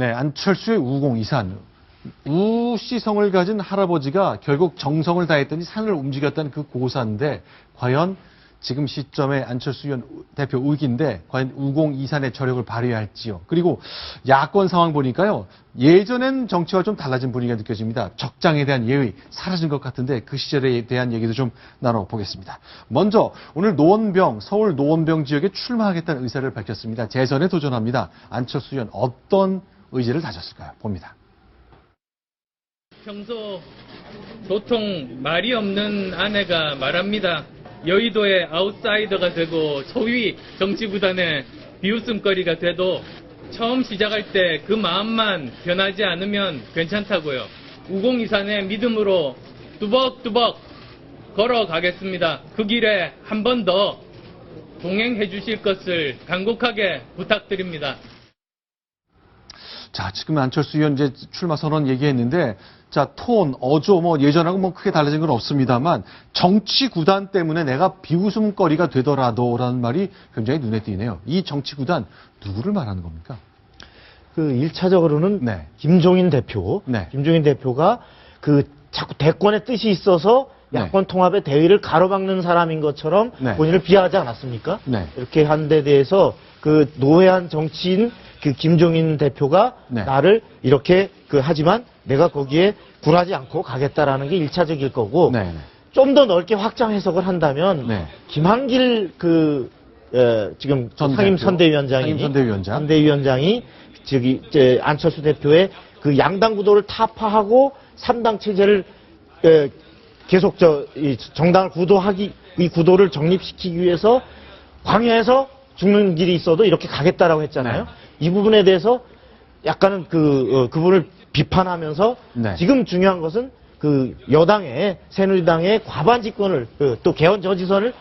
네, 안철수의 우공이산. 우씨성을 가진 할아버지가 결국 정성을 다했더니 산을 움직였다는 그 고사인데 과연 지금 시점에 안철수 대표 의기인데 과연 우공이산의 저력을 발휘해야 할지요. 그리고 야권 상황 보니까요. 예전엔 정치와 좀 달라진 분위기가 느껴집니다. 적장에 대한 예의 사라진 것 같은데 그 시절에 대한 얘기도 좀 나눠보겠습니다. 먼저 오늘 서울 노원병 지역에 출마하겠다는 의사를 밝혔습니다. 재선에 도전합니다. 안철수 의원 어떤 의지를 다졌을까요? 봅니다. 평소 도통 말이 없는 아내가 말합니다. 여의도의 아웃사이더가 되고 소위 정치구단의 비웃음거리가 돼도 처음 시작할 때 그 마음만 변하지 않으면 괜찮다고요. 우공이산의 믿음으로 뚜벅뚜벅 걸어가겠습니다. 그 길에 한 번 더 동행해 주실 것을 간곡하게 부탁드립니다. 자, 지금 안철수 의원 이제 출마 선언 얘기했는데, 자, 톤, 어조, 예전하고 크게 달라진 건 없습니다만, 정치 구단 때문에 내가 비웃음거리가 되더라도라는 말이 굉장히 눈에 띄네요. 이 정치 구단, 누구를 말하는 겁니까? 그 1차적으로는 네. 김종인 대표. 네. 김종인 대표가 자꾸 대권의 뜻이 있어서 야권 통합의 대의를 가로막는 사람인 것처럼 네. 본인을 비하하지 않았습니까? 네. 이렇게 한 데 대해서 그 노회한 정치인 그 김종인 대표가 네. 나를 이렇게 하지만 내가 거기에 굴하지 않고 가겠다라는 게 1차적일 거고 네. 좀 더 넓게 확장 해석을 한다면 네. 김한길 지금 상임 선대위원장이 안철수 대표의 그 양당 구도를 타파하고 3당 체제를 계속 정당을 이 구도를 정립시키기 위해서 광야에서 죽는 길이 있어도 이렇게 가겠다라고 했잖아요. 네. 이 부분에 대해서 약간은 그분을 비판하면서 네. 지금 중요한 것은 그 여당의 새누리당의 과반 집권을 또 개헌 저지선을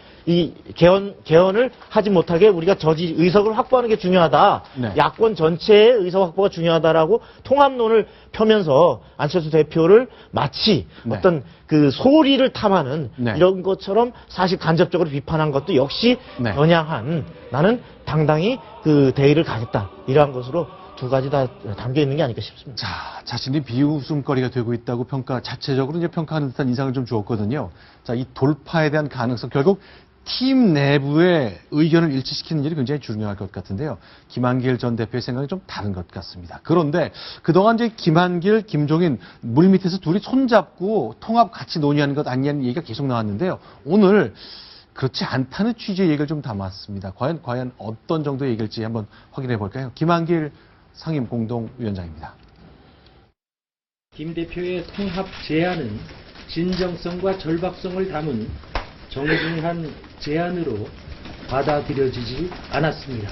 개헌을 하지 못하게 우리가 저지 의석을 확보하는 게 중요하다. 네. 야권 전체의 의석 확보가 중요하다라고 통합론을 펴면서 안철수 대표를 마치 네. 어떤 그 소리를 탐하는 네. 이런 것처럼 사실 간접적으로 비판한 것도 역시 네. 겨냥한 나는 당당히 그 대의를 가겠다. 이러한 것으로 두 가지 다 담겨 있는 게 아닐까 싶습니다. 자, 자신이 비웃음거리가 되고 있다고 자체적으로 이제 평가하는 듯한 인상을 좀 주었거든요. 자, 이 돌파에 대한 가능성, 결국 팀 내부의 의견을 일치시키는 일이 굉장히 중요할 것 같은데요. 김한길 전 대표의 생각이 좀 다른 것 같습니다. 그런데 그동안 이제 김한길, 김종인 물밑에서 둘이 손잡고 통합 같이 논의하는 것 아니냐는 얘기가 계속 나왔는데요. 오늘 그렇지 않다는 취지의 얘기를 좀 담았습니다. 과연 어떤 정도의 얘기일지 한번 확인해 볼까요? 김한길 상임 공동위원장입니다. 김 대표의 통합 제안은 진정성과 절박성을 담은 정중한 제안으로 받아들여지지 않았습니다.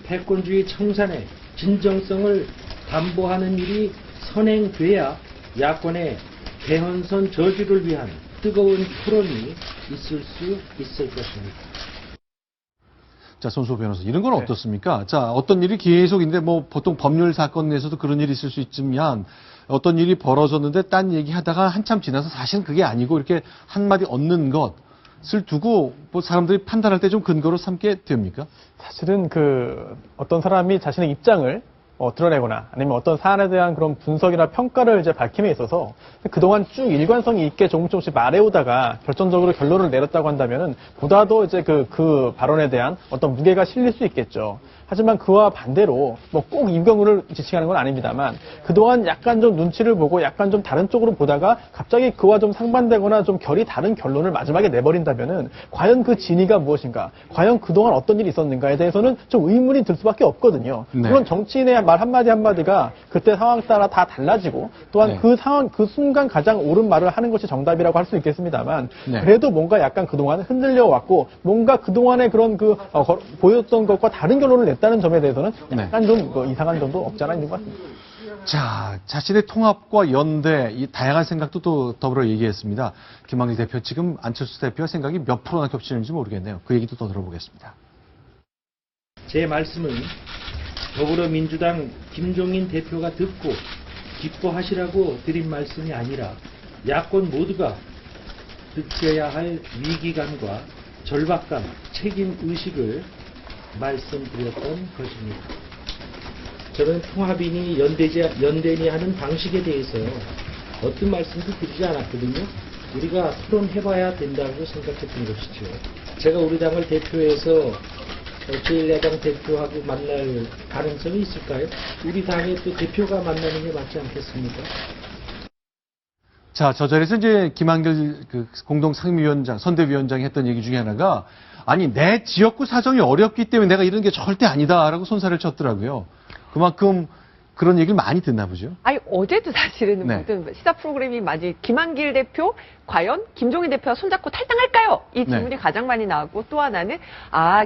패권주의 청산의 진정성을 담보하는 일이 선행돼야 야권의 개헌선 저지를 위한 뜨거운 토론이 있을 수 있을 것입니다. 자, 손수호 변호사, 이런 건 어떻습니까? 자, 어떤 일이 계속인데 보통 법률 사건 내에서도 그런 일이 있을 수 있지만 어떤 일이 벌어졌는데 딴 얘기하다가 한참 지나서 사실은 그게 아니고 이렇게 한마디 얻는 것을 두고 사람들이 판단할 때 좀 근거로 삼게 됩니까? 사실은 어떤 사람이 자신의 입장을 드러내거나 아니면 어떤 사안에 대한 그런 분석이나 평가를 이제 밝힘에 있어서 그동안 쭉 일관성이 있게 조금씩 말해오다가 결정적으로 결론을 내렸다고 한다면은 보다도 이제 그 발언에 대한 어떤 무게가 실릴 수 있겠죠. 하지만 그와 반대로 꼭 임경우를 지칭하는 건 아닙니다만 그동안 약간 좀 눈치를 보고 약간 좀 다른 쪽으로 보다가 갑자기 그와 좀 상반되거나 좀 결이 다른 결론을 마지막에 내버린다면은 과연 그 진위가 무엇인가, 과연 그동안 어떤 일이 있었는가에 대해서는 좀 의문이 들 수밖에 없거든요. 네. 물론 정치인의 말 한마디 한마디가 그때 상황 따라 다 달라지고 또한 네. 그 상황, 그 순간 가장 옳은 말을 하는 것이 정답이라고 할 수 있겠습니다만 네. 그래도 뭔가 약간 그동안 흔들려 왔고 뭔가 그동안의 그런 보였던 것과 다른 결론을 냈다는 점에 대해서는 약간 좀 이상한 점도 없지 않아 있는 것 같습니다. 자, 자신의 통합과 연대, 이 다양한 생각도 또 더불어 얘기했습니다. 김한길 대표, 지금 안철수 대표와 생각이 몇 프로나 겹치는지 모르겠네요. 그 얘기도 더 들어보겠습니다. 제 말씀은 더불어민주당 김종인 대표가 듣고 기뻐하시라고 드린 말씀이 아니라 야권 모두가 느껴야 할 위기감과 절박감, 책임의식을 말씀드렸던 것입니다. 저는 통합이니 연대니 하는 방식에 대해서요. 어떤 말씀도 드리지 않았거든요. 우리가 토론해봐야 된다고 생각했던 것이죠. 제가 우리 당을 대표해서 제1야당 대표하고 만날 가능성이 있을까요? 우리 당의 또 대표가 만나는 게 맞지 않겠습니까? 자, 저 자리에서 이제 김한길 그 공동상임위원장, 선대위원장이 했던 얘기 중에 하나가 아니, 내 지역구 사정이 어렵기 때문에 내가 이런 게 절대 아니다라고 손살을 쳤더라고요. 그만큼 그런 얘기를 많이 듣나 보죠. 아니, 어제도 사실은 네. 모든 시사 프로그램이 많이 김한길 대표, 과연 김종인 대표와 손잡고 탈당할까요? 이 질문이 네. 가장 많이 나왔고, 또 하나는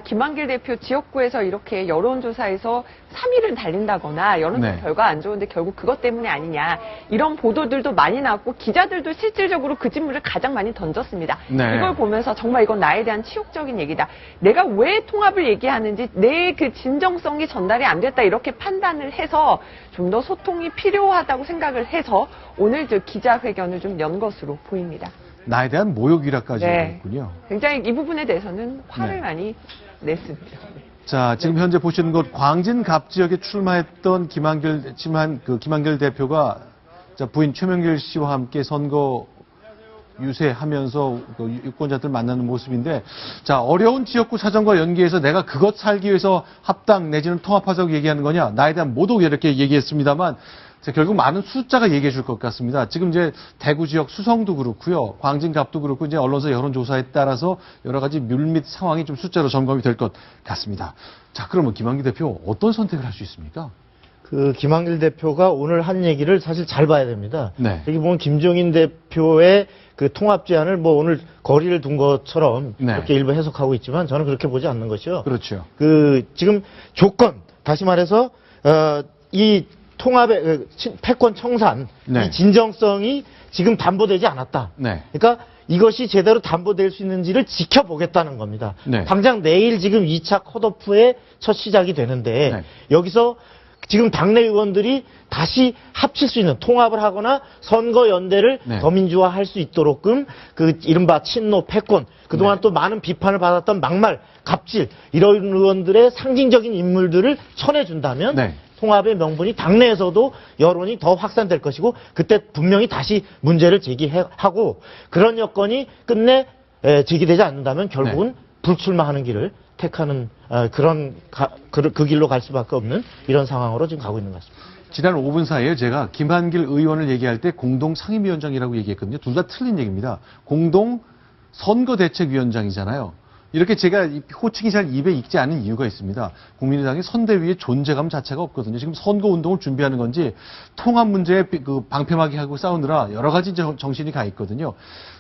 김한길 대표 지역구에서 이렇게 여론조사에서 3위를 달린다거나 여론조사 네. 결과 안 좋은데 결국 그것 때문에 아니냐, 이런 보도들도 많이 나왔고, 기자들도 실질적으로 그 질문을 가장 많이 던졌습니다. 네. 이걸 보면서 정말 이건 나에 대한 치욕적인 얘기다. 내가 왜 통합을 얘기하는지 내 그 진정성이 전달이 안 됐다, 이렇게 판단을 해서 좀 더 소통이 필요하다고 생각을 해서 오늘 저 기자회견을 좀 연 것으로 보입니다. 나에 대한 모욕이라까지 네. 했군요. 굉장히 이 부분에 대해서는 화를 네. 많이 냈습니다. 자, 지금 현재 보시는 곳 광진갑 지역에 출마했던 김한길 대표가 자, 부인 최명길 씨와 함께 선거 유세하면서 그 유권자들 만나는 모습인데, 자, 어려운 지역구 사정과 연계해서 내가 그것 살기 위해서 합당 내지는 통합하자고 얘기하는 거냐, 나에 대한 모독 이렇게 얘기했습니다만, 자, 결국 많은 숫자가 얘기해 줄 것 같습니다. 지금 이제 대구 지역 수성도 그렇고요, 광진갑도 그렇고 이제 언론사 여론조사에 따라서 여러 가지 뮬밑 상황이 좀 숫자로 점검이 될 것 같습니다. 자, 그러면 김한길 대표 어떤 선택을 할 수 있습니까? 그 김한길 대표가 오늘 한 얘기를 사실 잘 봐야 됩니다. 네. 여기 보면 김종인 대표의 그 통합 제안을 뭐 오늘 거리를 둔 것처럼 네. 그렇게 일부 해석하고 있지만 저는 그렇게 보지 않는 것이요. 그렇죠. 그 지금 조건, 다시 말해서 이 통합의 패권 청산, 네. 이 진정성이 지금 담보되지 않았다. 네. 그러니까 이것이 제대로 담보될 수 있는지를 지켜보겠다는 겁니다. 네. 당장 내일 지금 2차 컷오프의 첫 시작이 되는데 네. 여기서 지금 당내 의원들이 다시 합칠 수 있는, 통합을 하거나 선거 연대를 네. 더민주화할 수 있도록끔 그 이른바 친노 패권, 그동안 네. 또 많은 비판을 받았던 막말, 갑질, 이런 의원들의 상징적인 인물들을 쳐내준다면 네. 통합의 명분이 당내에서도 여론이 더 확산될 것이고, 그때 분명히 다시 문제를 제기하고, 그런 여건이 끝내 제기되지 않는다면 결국은 불출마하는 길을 택하는 그 길로 갈 수밖에 없는 이런 상황으로 지금 가고 있는 것 같습니다. 지난 5분 사이에 제가 김한길 의원을 얘기할 때 공동 상임위원장이라고 얘기했거든요. 둘 다 틀린 얘기입니다. 공동 선거대책위원장이잖아요. 이렇게 제가 호칭이 잘 입에 익지 않은 이유가 있습니다. 국민의당의 선대위의 존재감 자체가 없거든요. 지금 선거운동을 준비하는 건지 통합 문제에 그 방패막이 하고 싸우느라 여러 가지 정신이 가 있거든요.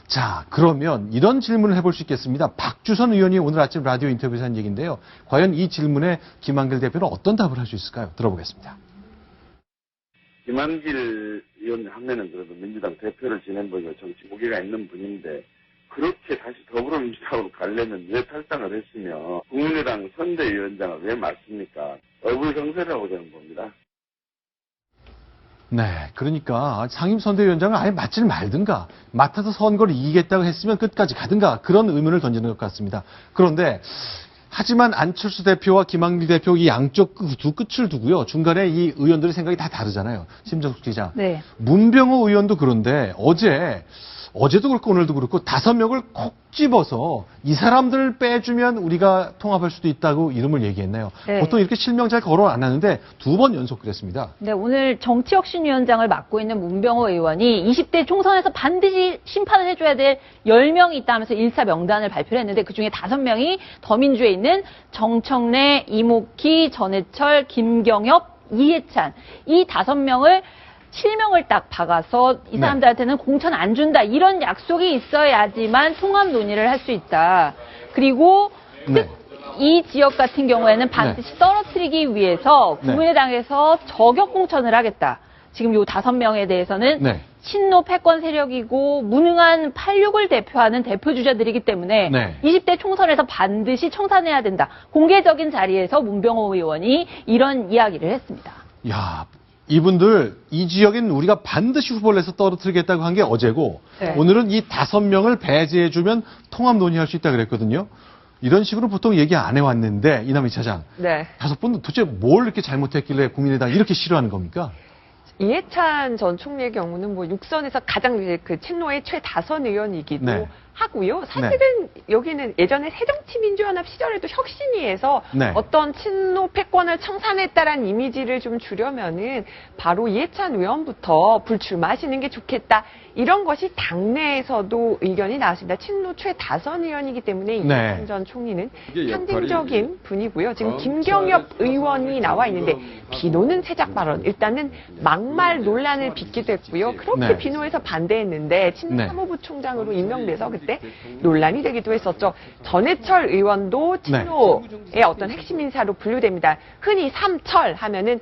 자, 그러면 이런 질문을 해볼 수 있겠습니다. 박주선 의원이 오늘 아침 라디오 인터뷰에서 한 얘기인데요. 과연 이 질문에 김한길 대표는 어떤 답을 할 수 있을까요? 들어보겠습니다. 김한길 의원 하면은 그래도 민주당 대표를 지낸 분이고 정치 무게가 있는 분인데 그렇게 다시 더불어민주당으로 가려면 왜 탈당을 했으며 국민의당 선대위원장을 왜 맡습니까? 어불성설이라고 저는 봅니다. 네, 그러니까 상임선대위원장을 아예 맡지를 말든가, 맡아서 선거를 이기겠다고 했으면 끝까지 가든가, 그런 의문을 던지는 것 같습니다. 그런데 하지만 안철수 대표와 김한길 대표 이 양쪽 두 끝을 두고요, 중간에 이 의원들의 생각이 다 다르잖아요. 심정숙 기자. 네. 문병호 의원도 그런데 어제도 그렇고 오늘도 그렇고 5명을 콕 집어서 이 사람들을 빼주면 우리가 통합할 수도 있다고 이름을 얘기했네요. 네. 보통 이렇게 실명 잘 거론 안 하는데 2번 연속 그랬습니다. 네, 오늘 정치혁신위원장을 맡고 있는 문병호 의원이 20대 총선에서 반드시 심판을 해줘야 될 10명이 있다 하면서 1사 명단을 발표를 했는데 그중에 5명이 더민주에 있는 정청래, 이목희, 전해철, 김경엽, 이해찬, 이 5명을 실명을 딱 박아서 이 사람들한테는 공천 안 준다, 이런 약속이 있어야지만 통합 논의를 할 수 있다. 그리고 이 지역 같은 경우에는 반드시 떨어뜨리기 위해서 국민의당에서 저격 공천을 하겠다. 지금 요 5명에 대해서는 친노 패권 세력이고 무능한 86을 대표하는 대표 주자들이기 때문에 20대 총선에서 반드시 청산해야 된다. 공개적인 자리에서 문병호 의원이 이런 이야기를 했습니다. 야, 이분들 이 지역엔 우리가 반드시 후보를 내서 떨어뜨리겠다고 한 게 어제고 오늘은 이 5명을 배제해주면 통합 논의할 수 있다 그랬거든요. 이런 식으로 보통 얘기 안 해왔는데 이남희 차장 네. 5분 도대체 뭘 이렇게 잘못했길래 국민의당 이렇게 싫어하는 겁니까? 이해찬 전 총리의 경우는 뭐 육선에서 가장 이제 그 친노의 최다선 의원이기도 네. 하고요. 사실은 여기는 예전에 새정치민주연합 시절에도 혁신위에서 네. 어떤 친노 패권을 청산했다라는 이미지를 좀 주려면은 바로 이해찬 의원부터 불출마하시는 게 좋겠다. 이런 것이 당내에서도 의견이 나왔습니다. 친노 최다선 의원이기 때문에 네. 이해찬 전 총리는 상징적인 분이고요. 지금 김경엽 의원이 나와 있는데 비노는 세작 발언. 일단은 막말 논란을 빚기도 했고요. 그렇게 네. 비노에서 반대했는데 친노 네. 사무부 총장으로 임명돼서 그때 논란이 되기도 했었죠. 전해철 의원도 친노의 어떤 핵심 인사로 분류됩니다. 흔히 삼철 하면은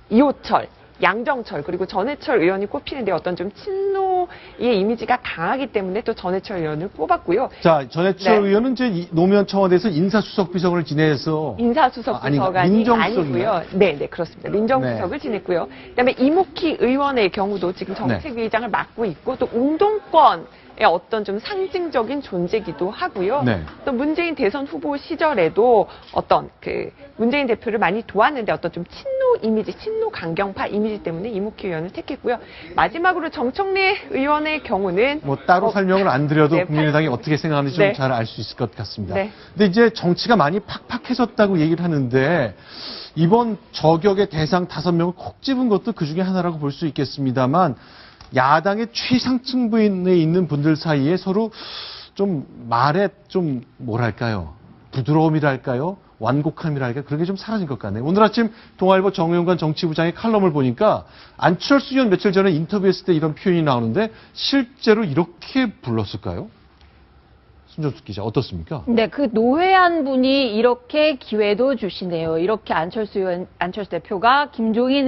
이호철, 양정철 그리고 전해철 의원이 꼽히는데 어떤 좀 친노의 이미지가 강하기 때문에 또 전해철 의원을 뽑았고요. 자, 전해철 네. 의원은 이제 노무현 청와대에서 인사수석 비서관을 지내서 인사수석 아니, 비서관이 민정수석인가요? 아니고요. 네, 네, 그렇습니다. 민정수석을 지냈고요. 그다음에 이목희 의원의 경우도 지금 정책위의장을 맡고 있고 또 운동권의 어떤 좀 상징적인 존재기도 하고요. 네. 또 문재인 대선 후보 시절에도 어떤 그 문재인 대표를 많이 도왔는데 어떤 좀 친노 이미지, 친노 강경파 이미지 때문에 이목희 의원을 택했고요. 마지막으로 정청래 의원의 경우는 뭐 따로 설명을 안 드려도 네, 국민의당이 어떻게 생각하는지 네. 좀 잘 알 수 있을 것 같습니다. 네. 근데 이제 정치가 많이 팍팍해졌다고 얘기를 하는데 이번 저격의 대상 5명을 콕 집은 것도 그 중에 하나라고 볼 수 있겠습니다만 야당의 최상층부에 있는 분들 사이에 서로 좀 말에 좀 뭐랄까요? 부드러움이랄까요? 완곡함이랄까요? 그런 게 좀 사라진 것 같네요. 오늘 아침 동아일보 정용관 정치부장의 칼럼을 보니까 안철수 의원 며칠 전에 인터뷰했을 때 이런 표현이 나오는데 실제로 이렇게 불렀을까요? 손정숙 기자 어떻습니까? 네, 그 노회한 분이 이렇게 기회도 주시네요. 이렇게 안철수 대표가 김종인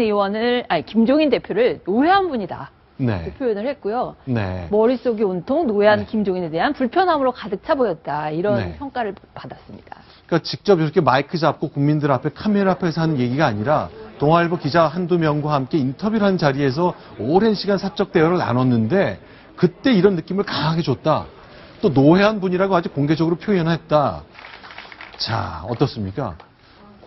대표를 노회한 분이다. 네. 그 표현을 했고요. 네. 머릿속이 온통 노회한 네. 김종인에 대한 불편함으로 가득 차 보였다. 이런 네. 평가를 받았습니다. 그러니까 직접 이렇게 마이크 잡고 국민들 앞에 카메라 앞에서 하는 얘기가 아니라 동아일보 기자 한두 명과 함께 인터뷰를 한 자리에서 오랜 시간 사적 대화를 나눴는데 그때 이런 느낌을 강하게 줬다. 또 노회한 분이라고 아주 공개적으로 표현했다. 자, 어떻습니까?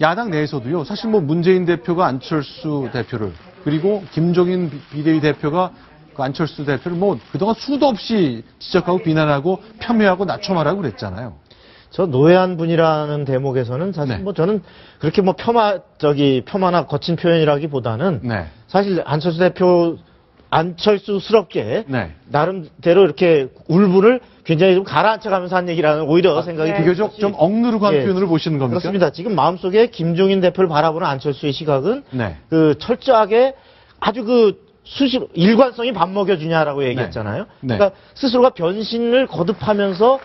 야당 내에서도요. 사실 뭐 문재인 대표가 안철수 대표를 그리고 김종인 비대위 대표가 그 안철수 대표를 뭐 그동안 수도 없이 지적하고 비난하고 폄훼하고 낮춰말하고 그랬잖아요. 저 노회한 분이라는 대목에서는 사실 네. 뭐 저는 그렇게 뭐 폄하나 거친 표현이라기보다는 네. 사실 안철수 대표 안철수스럽게 네. 나름대로 이렇게 울분을 굉장히 좀 가라앉혀가면서 한 얘기라는 오히려 생각이 비교적 좀 억누르고 한 예. 표현으로 보시는 겁니까? 그렇습니다. 지금 마음속에 김종인 대표를 바라보는 안철수의 시각은 네. 그 철저하게 아주 그 수시로 일관성이 밥 먹여주냐라고 얘기했잖아요. 네. 그러니까 스스로가 변신을 거듭하면서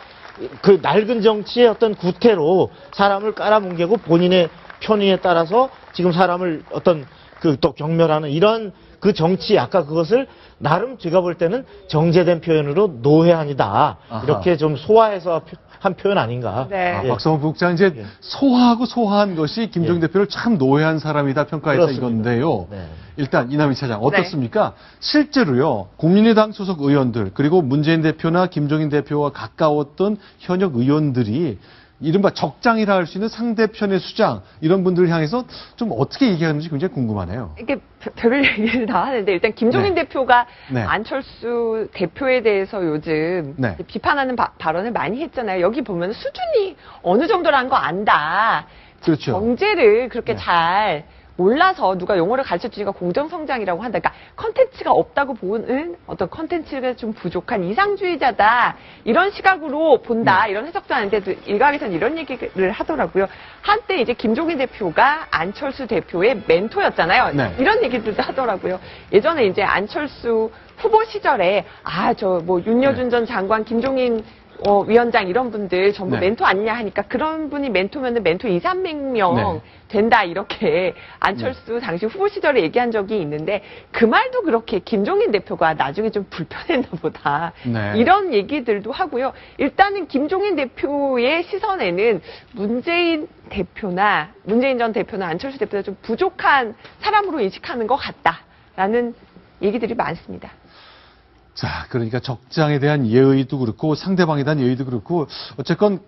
그 낡은 정치의 어떤 구태로 사람을 깔아뭉개고 본인의 편의에 따라서 지금 사람을 어떤 그 또 경멸하는 이런 그 정치 아까 그것을 나름 제가 볼 때는 정제된 표현으로 노회한이다. 아하. 이렇게 좀 소화해서 한 표현 아닌가. 네. 아, 예. 박성원 부국장 이제 예. 소화하고 소화한 것이 김종인 예. 대표를 참 노회한 사람이다 평가했다 그렇습니다. 이건데요. 네. 일단 이남희 차장 어떻습니까? 실제로요 국민의당 소속 의원들 그리고 문재인 대표나 김종인 대표와 가까웠던 현역 의원들이 이른바 적장이라 할 수 있는 상대편의 수장 이런 분들을 향해서 좀 어떻게 얘기하는지 굉장히 궁금하네요. 이게 별별 얘기를 다 하는데 일단 김종인 네. 대표가 네. 안철수 대표에 대해서 요즘 네. 비판하는 발언을 많이 했잖아요. 여기 보면 수준이 어느 정도라는 거 안다. 그렇죠. 경제를 그렇게 네. 잘 몰라서 누가 용어를 가르쳐주니까 공정성장이라고 한다. 그러니까 컨텐츠가 없다고 보는 어떤 컨텐츠가 좀 부족한 이상주의자다. 이런 시각으로 본다. 네. 이런 해석도 하는데도 일각에서는 이런 얘기를 하더라고요. 한때 이제 김종인 대표가 안철수 대표의 멘토였잖아요. 네. 이런 얘기들도 하더라고요. 예전에 이제 안철수 후보 시절에 윤여준 네. 전 장관, 김종인 위원장 이런 분들 전부 네. 멘토 아니냐 하니까 그런 분이 멘토면은 멘토 2,300명 네. 된다 이렇게 안철수 당시 후보 시절에 얘기한 적이 있는데 그 말도 그렇게 김종인 대표가 나중에 좀 불편했나 보다. 네. 이런 얘기들도 하고요. 일단은 김종인 대표의 시선에는 문재인 전 대표나 안철수 대표가 좀 부족한 사람으로 인식하는 것 같다라는 얘기들이 많습니다. 자, 그러니까 적장에 대한 예의도 그렇고 상대방에 대한 예의도 그렇고 어쨌건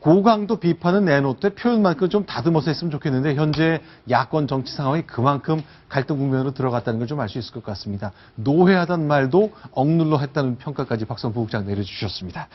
고강도 비판은 내놓되 표현만큼 좀 다듬어서 했으면 좋겠는데 현재 야권 정치 상황이 그만큼 갈등 국면으로 들어갔다는 걸 좀 알 수 있을 것 같습니다. 노회하단 말도 억눌러 했다는 평가까지 박성부 국장 내려주셨습니다.